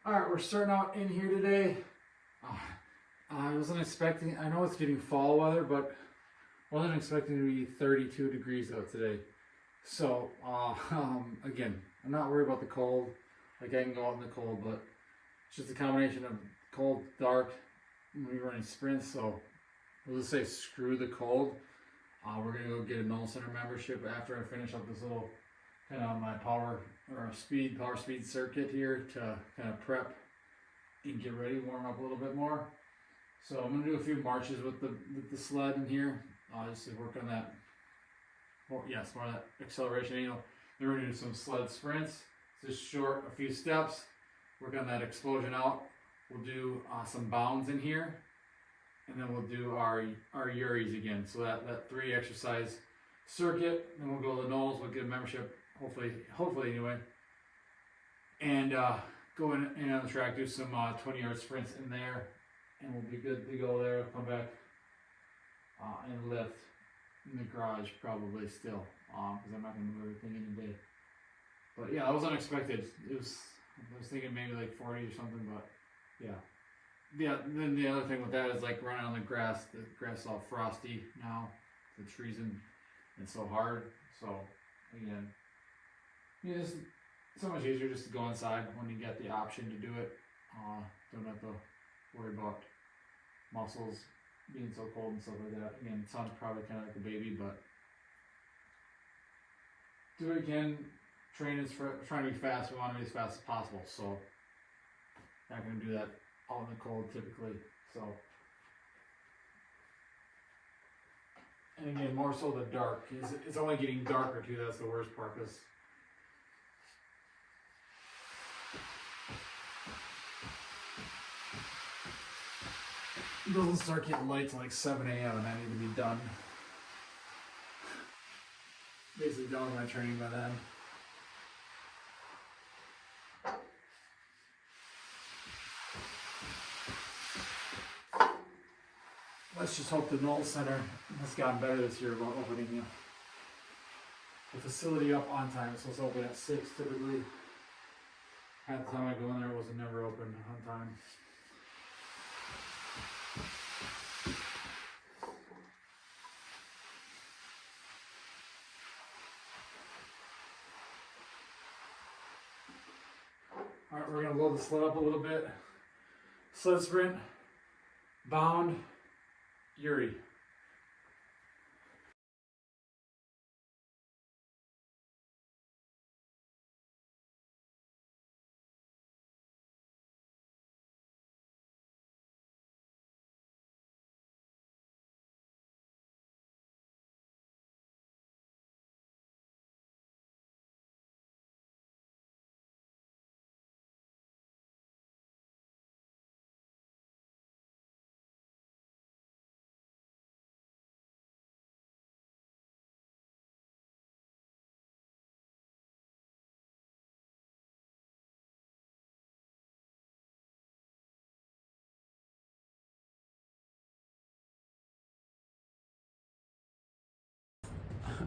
Alright, we're starting out in here today. I wasn't expecting, I know it's getting fall weather, but I wasn't expecting to be 32 degrees out today. So, again, I'm not worried about the cold. Like, I can go out in the cold, but it's just a combination of cold, dark, when we're running sprints. So, we'll just say screw the cold. We're going to go get a Knoll Center membership after I finish up this little kind of my power speed circuit here to kind of prep and get ready, warm up a little bit more. So I'm gonna do a few marches with the sled in here, just to work on that. More of that acceleration angle. Then we're gonna do some sled sprints, just short, a few steps, work on that explosion out. We'll do some bounds in here, and then we'll do our Uris again. So that 3 exercise circuit. Then we'll go to the Knolls. We'll get a membership. Hopefully anyway, and go in on the track, do some 20-yard sprints in there, and we'll be good to go there. Come back and lift in the garage probably still, because I'm not going to move everything in today. But yeah, that was unexpected. I was thinking maybe like 40 or something, but yeah. Then the other thing with that is like running on the grass. The grass is all frosty now. The trees and it's so hard. So again. Yeah, it's so much easier just to go inside when you get the option to do it. Don't have to worry about muscles being so cold and stuff like that. Again, it sounds probably kind of like a baby, but do what you can. Train is for trying to be fast. We want to be as fast as possible, so not going to do that all in the cold typically. So, and again, more so the dark. It's only getting darker too. That's the worst part, because it doesn't start getting light till like 7 a.m. and I need to be done. Basically done with my training by then. Let's just hope the Knoll Center has gotten better this year about opening the facility up on time. It's supposed to open at 6 typically. At the time I go in there, it wasn't never open on time. Alright, we're going to load the sled up a little bit. Sled sprint, bound, Uri.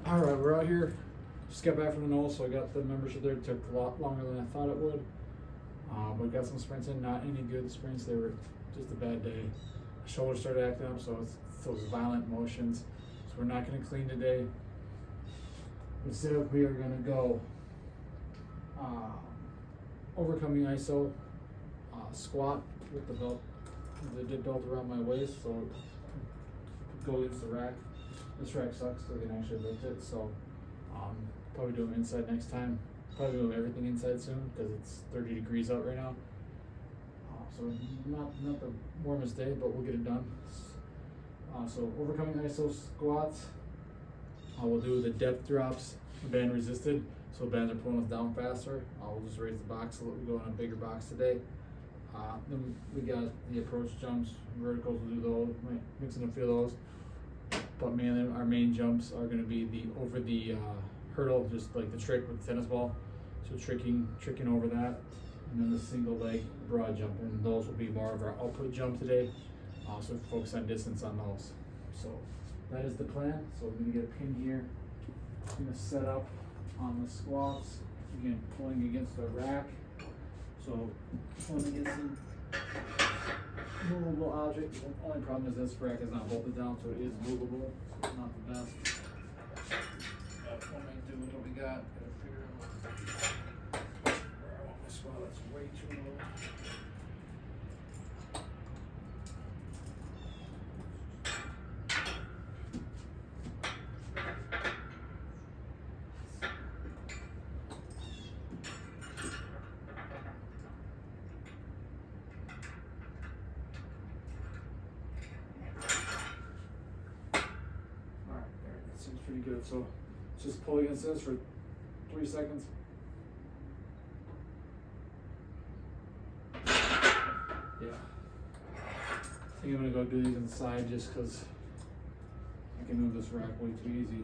Alright, we're out here. Just got back from the Knolls, so I got the membership there. It took a lot longer than I thought it would. But got some sprints in, not any good sprints. They were just a bad day. My shoulder started acting up, so it's those violent motions. So we're not going to clean today. Instead, we are going to go overcoming ISO squat with the belt, the dip belt around my waist, so go against the rack. This rack sucks, so I can actually lift it. So probably do them inside next time. Probably do everything inside soon because it's 30 degrees out right now. So not the warmest day, but we'll get it done. So overcoming ISO squats. We'll do the depth drops, band resisted. So bands are pulling us down faster. We'll just raise the box a little. We go on a bigger box today. Then we got the approach jumps, verticals. We'll do those, mixing a few of those. But mainly our main jumps are going to be over the hurdle, just like the trick with the tennis ball. So tricking over that, and then the single leg broad jump, and those will be more of our output jump today. So focus on distance on those. So that is the plan. So we're going to get a pin here. I'm going to set up on the squats. Again, pulling against the rack. So when we get some movable object, the only problem is this rack is not bolted down, so it is movable. So it's not the best. But we'll make do with what we got. Gotta figure out where I want my spot. That's way too low. Alright, there, that seems pretty good. So just pull against this for 3 seconds. Yeah. I think I'm gonna go do these inside just because I can move this rack way too easy.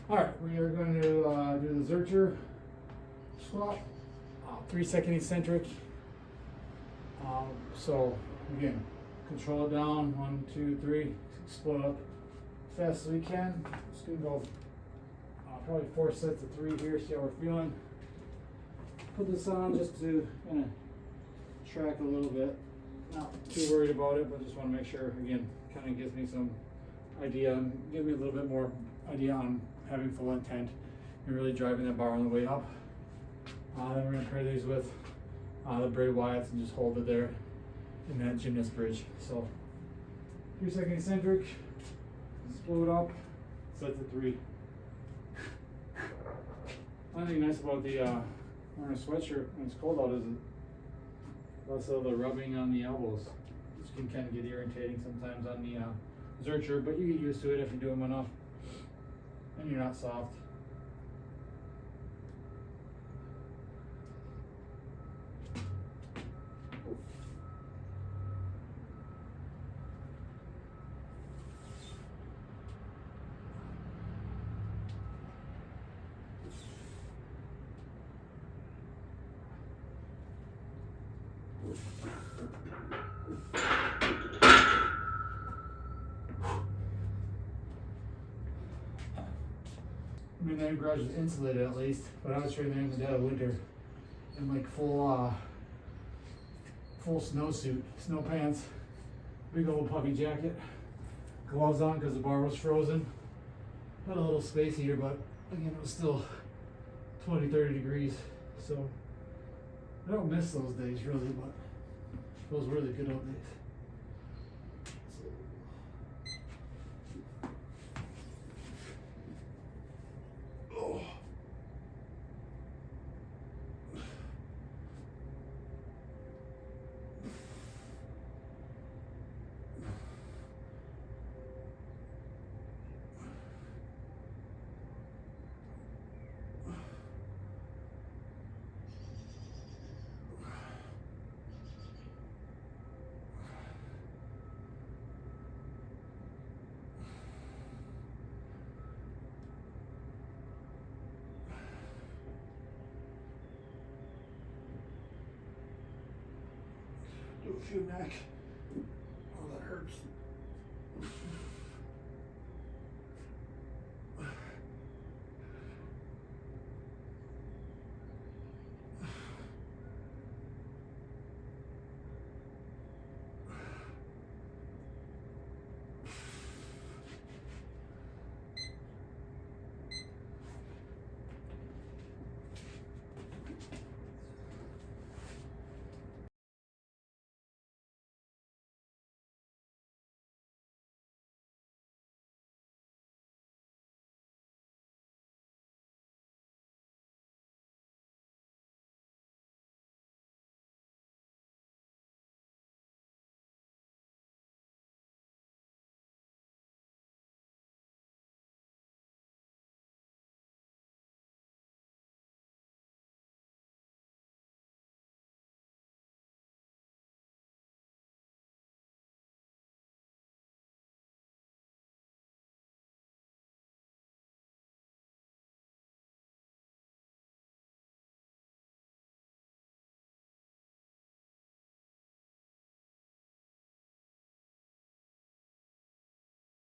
Alright, we are going to do the Zercher squat, 3-second eccentric. So again, control it down, 1, 2, 3, split up as fast as we can. Just gonna go probably 4 sets of 3 here, see how we're feeling. Put this on just to kind of track a little bit. Not too worried about it, but just want to make sure, again, kind of gives me some idea and give me a little bit more idea on having full intent and really driving that bar on the way up. Then we're going to pair these with the Bray Wyatts and just hold it there in that gymnast bridge. So 3-second eccentric, split up, sets of 3. One thing nice about the wearing a sweatshirt when it's cold out is less of the rubbing on the elbows, which can kind of get irritating sometimes on the Zercher, but you get used to it if you do them enough and you're not soft. I mean, that garage is insulated at least, but I was training there in the dead of winter in like full snowsuit, snow pants, big old puffy jacket, gloves on because the bar was frozen. Had a little space heater, but again, it was still 20, 30 degrees. So I don't miss those days really, but those were the good old days. Do a few neck. Oh, that hurts.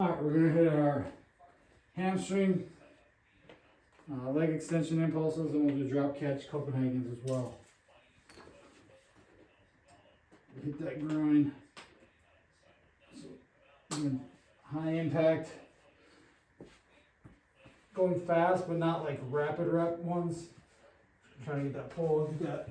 Alright, we're going to hit our hamstring, leg extension impulses, and we'll do drop catch Copenhagen's as well. Hit that groin. So, again, high impact. Going fast, but not like rapid rep ones. Trying to get that pull into that